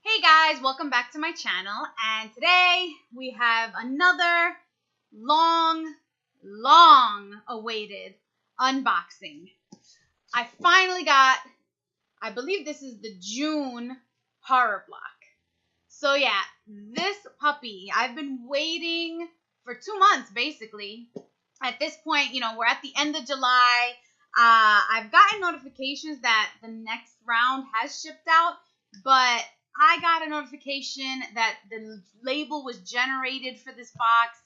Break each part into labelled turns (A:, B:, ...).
A: Hey guys, welcome back to my channel, and today we have another long awaited unboxing. I finally got, I believe this is the June horror block. So yeah, this puppy, I've been waiting for 2 months basically. At this point, we're at the end of July. I've gotten notifications that the next round has shipped out, but I got a notification that the label was generated for this box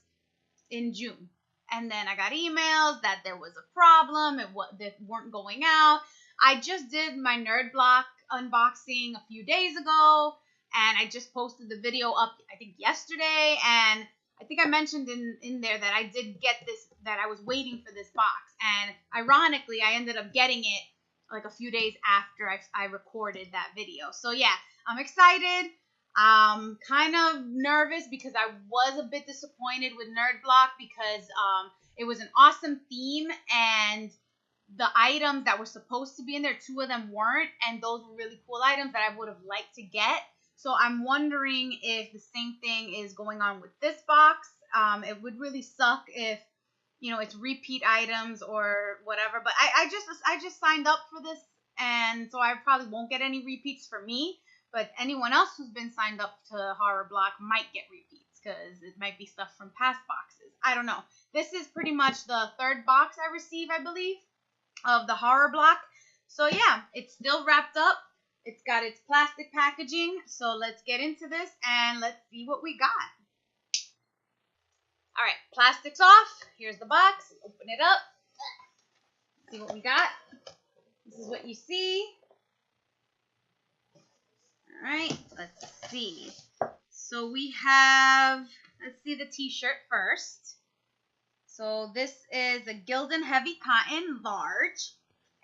A: in June. And then I got emails that there was a problem, they weren't going out. I just did my Nerd Block unboxing a few days ago, and I just posted the video up, I think, yesterday, and I think I mentioned in there that I did get this, that I was waiting for this box. And ironically, I ended up getting it like a few days after I recorded that video. So yeah, I'm excited. Kind of nervous because I was a bit disappointed with Nerd Block because it was an awesome theme, and the items that were supposed to be in there, 2 of them weren't, and those were really cool items that I would have liked to get. So I'm wondering if the same thing is going on with this box. It would really suck if, it's repeat items or whatever. But I just signed up for this, and so I probably won't get any repeats for me. But anyone else who's been signed up to Horror Block might get repeats because it might be stuff from past boxes. I don't know. This is pretty much the 3rd box I receive, I believe, of the Horror Block. So yeah, it's still wrapped up. It's got its plastic packaging. So let's get into this and let's see what we got. All right, plastic's off. Here's the box. Open it up. See what we got. This is what you see. All right, let's see. So we have, let's see the t-shirt first. So this is a Gildan Heavy Cotton large.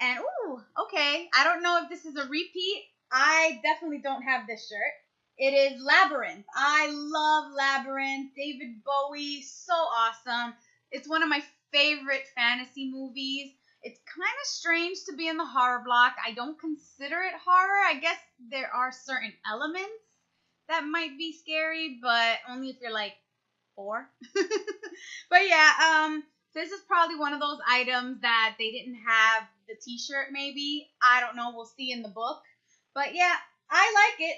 A: And, ooh, okay. I don't know if this is a repeat. I definitely don't have this shirt. It is Labyrinth. I love Labyrinth. David Bowie, so awesome. It's one of my favorite fantasy movies. It's kind of strange to be in the horror block. I don't consider it horror. I guess there are certain elements that might be scary, but only if you're like 4. But yeah, this is probably one of those items that they didn't have the t-shirt maybe. I don't know. We'll see in the book. But yeah, I like it.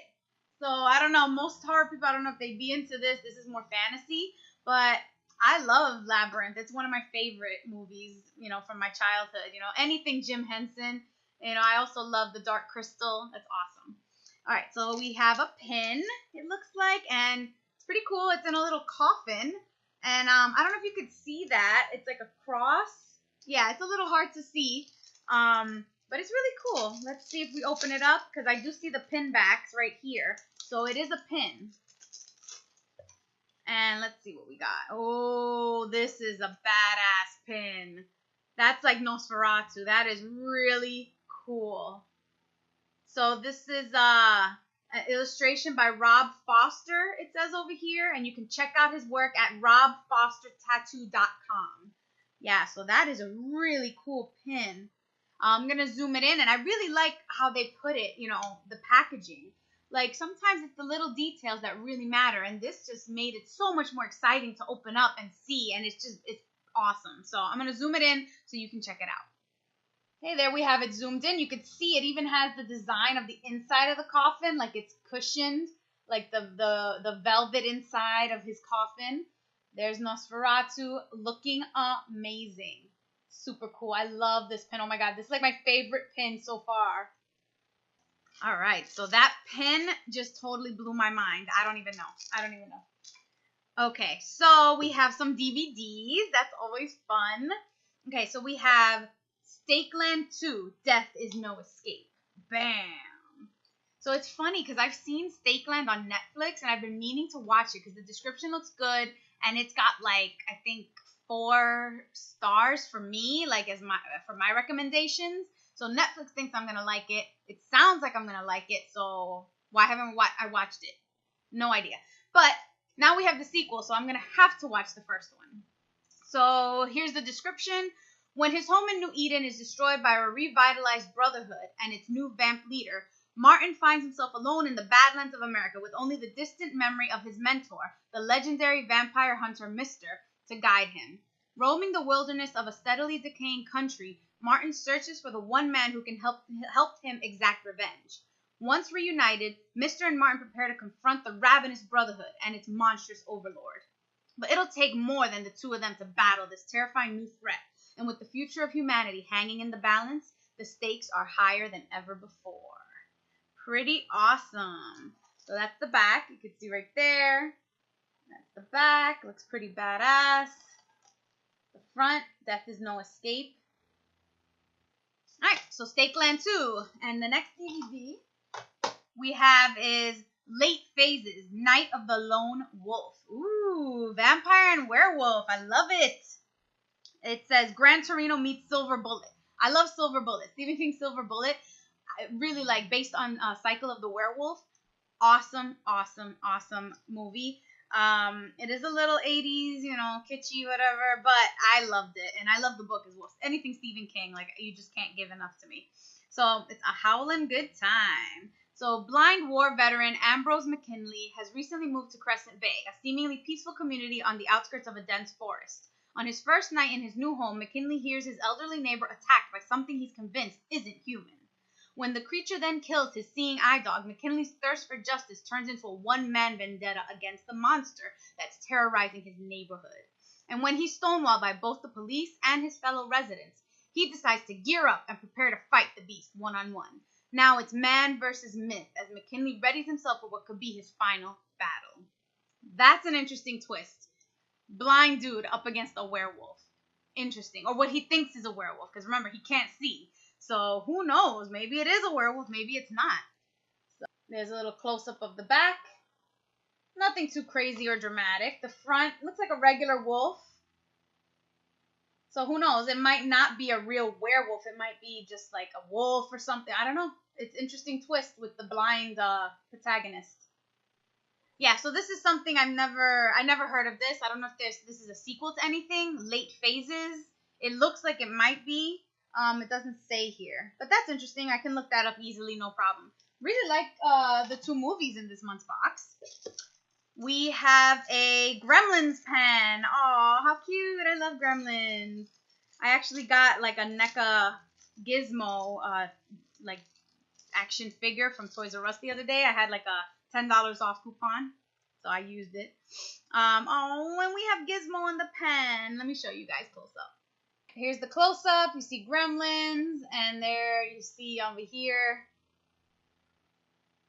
A: So I don't know. Most horror people, I don't know if they'd be into this. This is more fantasy. But I love Labyrinth. It's one of my favorite movies, from my childhood. Anything Jim Henson. I also love The Dark Crystal. That's awesome. All right, so we have a pin, it looks like, and it's pretty cool. It's in a little coffin. And I don't know if you could see that. It's like a cross. Yeah, it's a little hard to see. But it's really cool. Let's see if we open it up, because I do see the pin backs right here. So it is a pin. And let's see what we got. Oh, this is a badass pin. That's like Nosferatu. That is really cool. So this is an illustration by Rob Foster, it says over here. And you can check out his work at robfostertattoo.com. Yeah, so that is a really cool pin. I'm going to zoom it in, and I really like how they put it, the packaging. Like, sometimes it's the little details that really matter, and this just made it so much more exciting to open up and see, and it's awesome. So I'm going to zoom it in so you can check it out. Okay, there we have it zoomed in. You can see it even has the design of the inside of the coffin, like it's cushioned, like the velvet inside of his coffin. There's Nosferatu looking amazing. Super cool. I love this pin. Oh my god, this is like my favorite pin so far. All right, so that pin just totally blew my mind. I don't even know. Okay, so we have some DVDs. That's always fun. Okay, so we have Stakeland 2, Death is No Escape. Bam. So it's funny because I've seen Stakeland on Netflix, and I've been meaning to watch it because the description looks good, and it's got like, I think, 4 stars for me, like for my recommendations. So Netflix thinks I'm gonna like it. It sounds like I'm gonna like it. So why haven't I watched it? No idea. But now we have the sequel, so I'm gonna have to watch the first one. So here's the description. When his home in New Eden is destroyed by a revitalized brotherhood and its new vamp leader, Martin finds himself alone in the Badlands of America with only the distant memory of his mentor, the legendary vampire hunter Mister, to guide him. Roaming the wilderness of a steadily decaying country, Martin searches for the one man who can help him exact revenge. Once reunited, Mister and Martin prepare to confront the ravenous Brotherhood and its monstrous overlord. But it'll take more than the two of them to battle this terrifying new threat, and with the future of humanity hanging in the balance, the stakes are higher than ever before. Pretty awesome. So that's the back. You can see right there. That's the back. Looks pretty badass. The front, Death is No Escape. Alright, so Stakeland 2. And the next DVD we have is Late Phases, Night of the Lone Wolf. Ooh, vampire and werewolf. I love it. It says Gran Torino meets Silver Bullet. I love Silver Bullet. Stephen King's Silver Bullet. I really like, based on Cycle of the Werewolf. Awesome, awesome, awesome movie. It is a little 80s, kitschy, whatever, but I loved it, and I love the book as well. Anything Stephen King, you just can't give enough to me. So it's a howling good time. So blind war veteran Ambrose McKinley has recently moved to Crescent Bay, a seemingly peaceful community on the outskirts of a dense forest. On his first night in his new home, McKinley hears his elderly neighbor attacked by something he's convinced isn't human. When the creature then kills his seeing eye dog, McKinley's thirst for justice turns into a one-man vendetta against the monster that's terrorizing his neighborhood. And when he's stonewalled by both the police and his fellow residents, he decides to gear up and prepare to fight the beast one-on-one. Now it's man versus myth as McKinley readies himself for what could be his final battle. That's an interesting twist. Blind dude up against a werewolf. Interesting. Or what he thinks is a werewolf, because remember, he can't see. So who knows? Maybe it is a werewolf, maybe it's not. So there's a little close-up of the back. Nothing too crazy or dramatic. The front looks like a regular wolf. So who knows? It might not be a real werewolf. It might be just like a wolf or something. I don't know. It's an interesting twist with the blind protagonist. Yeah, so this is something I never heard of this. I don't know if this is a sequel to anything. Late Phases. It looks like it might be. It doesn't say here. But that's interesting. I can look that up easily, no problem. Really like the two movies in this month's box. We have a Gremlins pen. Aw, how cute. I love Gremlins. I actually got like a NECA Gizmo action figure from Toys R Us the other day. I had like a $10 off coupon, so I used it. Oh, and we have Gizmo in the pen. Let me show you guys close up. Here's the close-up. You see Gremlins, and there you see over here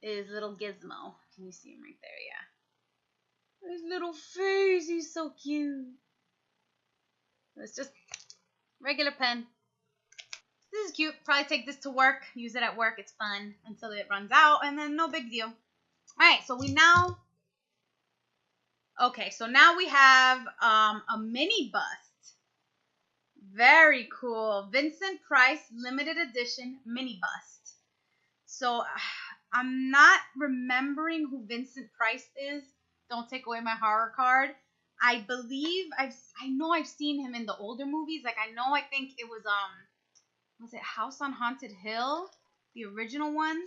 A: is little Gizmo. Can you see him right there? Yeah. His little face, he's so cute. It's just regular pen. This is cute. Probably take this to work. Use it at work. It's fun until it runs out, and then no big deal. Alright, so now we have a mini bust. Very cool. Vincent Price limited edition mini bust. So I'm not remembering who Vincent Price is. Don't take away my horror card. I believe I know I've seen him in the older movies. I think it was it House on Haunted Hill? The original one?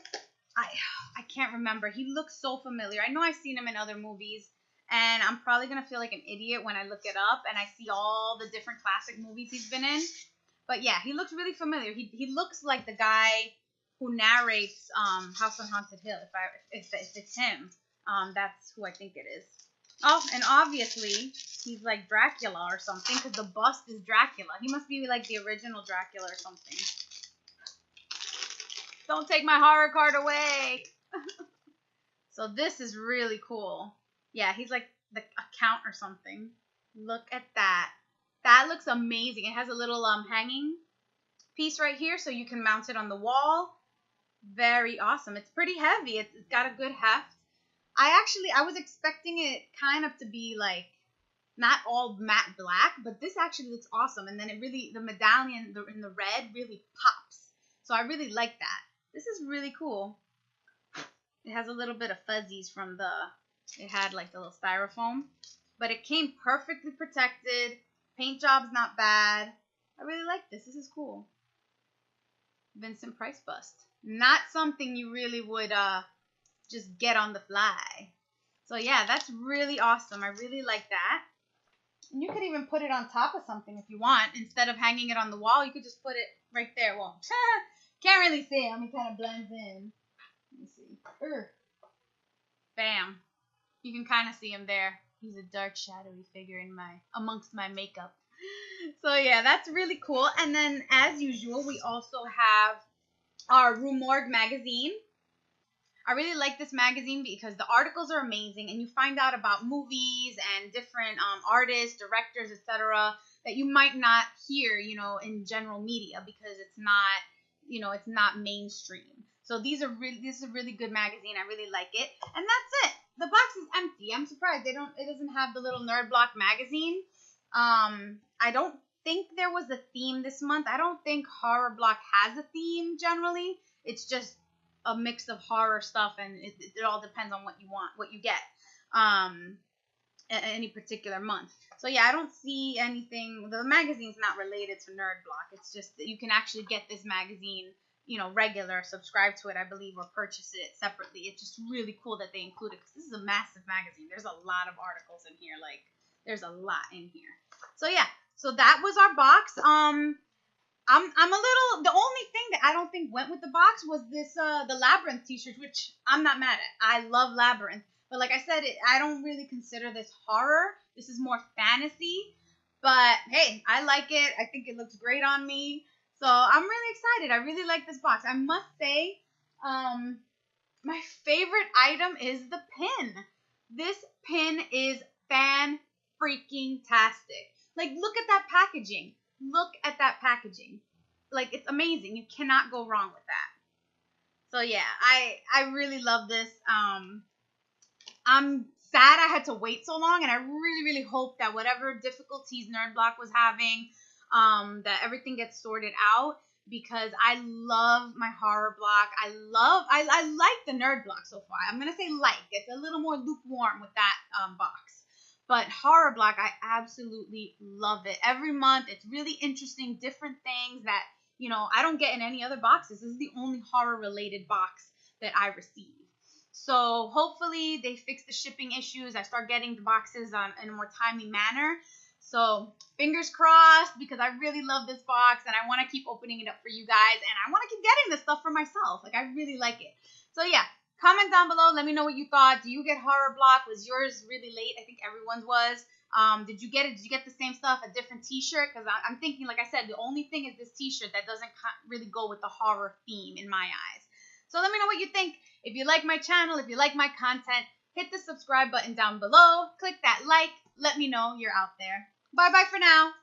A: I can't remember. He looks so familiar. I know I've seen him in other movies. And I'm probably going to feel like an idiot when I look it up and I see all the different classic movies he's been in. But yeah, he looks really familiar. He looks like the guy who narrates House on Haunted Hill. If it's him, that's who I think it is. Oh, and obviously, he's like Dracula or something because the bust is Dracula. He must be like the original Dracula or something. Don't take my horror card away. So this is really cool. Yeah, he's like the count or something. Look at that. That looks amazing. It has a little hanging piece right here so you can mount it on the wall. Very awesome. It's pretty heavy. It's got a good heft. I was expecting it kind of to be like not all matte black, but this actually looks awesome. And then the medallion in the red really pops. So I really like that. This is really cool. It has a little bit of fuzzies from it had like the little styrofoam, but it came perfectly protected. Paint job's not bad. I really like this. This is cool. Vincent Price bust. not something you really would just get on the fly. So yeah, that's really awesome. I really like that. And you could even put it on top of something if you want. Instead of hanging it on the wall, you could just put it right there. Well, can't really see him. He kind of blends in. Let me see. Bam. You can kind of see him there. He's a dark, shadowy figure amongst my makeup. So yeah, that's really cool. And then, as usual, we also have our Rue Morgue magazine. I really like this magazine because the articles are amazing, and you find out about movies and different artists, directors, etc. that you might not hear, in general media because it's not, it's not mainstream. So this is a really good magazine. I really like it, and that's it. The box is empty. I'm surprised it doesn't have the little Nerd Block magazine. I don't think there was a theme this month. I don't think Horror Block has a theme generally. It's just a mix of horror stuff, and it all depends on what you want, what you get, any particular month. So yeah, I don't see anything. The magazine's not related to Nerd Block. It's just that you can actually get this magazine, regular, subscribe to it, I believe, or purchase it separately. It's just really cool that they include it because this is a massive magazine. There's a lot of articles in here. Like, there's a lot in here. So yeah, so that was our box. The only thing that I don't think went with the box was this, the Labyrinth t-shirt, which I'm not mad at. I love Labyrinth. But like I said, I don't really consider this horror. This is more fantasy. But hey, I like it. I think it looks great on me. So I'm really excited. I really like this box. I must say, my favorite item is the pin. This pin is fan-freaking-tastic. Like, look at that packaging. Look at that packaging. Like, it's amazing. You cannot go wrong with that. So yeah, I really love this. I'm sad I had to wait so long, and I really, really hope that whatever difficulties Nerd Block was having, that everything gets sorted out, because I love my Horror Block. I like the Nerd Block so far. I'm gonna say like. It's a little more lukewarm with that box. But Horror Block, I absolutely love it. Every month, it's really interesting, different things that, I don't get in any other boxes. This is the only horror-related box that I receive. So hopefully they fix the shipping issues. I start getting the boxes in a more timely manner. So fingers crossed, because I really love this box, and I want to keep opening it up for you guys, and I want to keep getting this stuff for myself. Like, I really like it. So yeah. Comment down below. Let me know what you thought. Do you get Horror Block? Was yours really late? I think everyone's was. Did you get it? Did you get the same stuff? A different t-shirt? Because I'm thinking, like I said, the only thing is this t-shirt that doesn't really go with the horror theme in my eyes. So let me know what you think. If you like my channel, if you like my content, hit the subscribe button down below. Click that like. Let me know you're out there. Bye-bye for now.